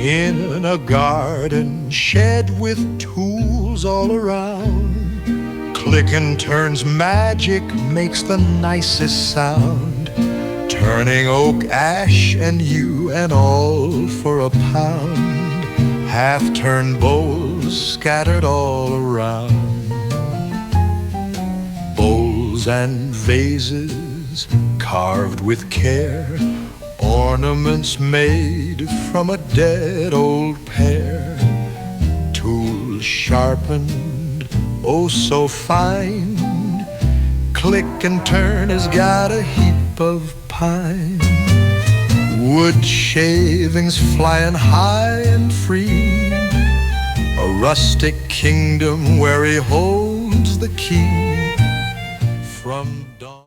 In a garden shed with tools all around, clicking turns magic makes the nicest sound. Turning oak, ash, and yew, and all for a pound. Half-turned bowls scattered all around. Bowls and vases carved with care, ornaments made from a dead old pear. Tools sharpened, oh so fine. Click and turn has got a heap of pine. Wood shavings flying high and free, a rustic kingdom where he holds the key.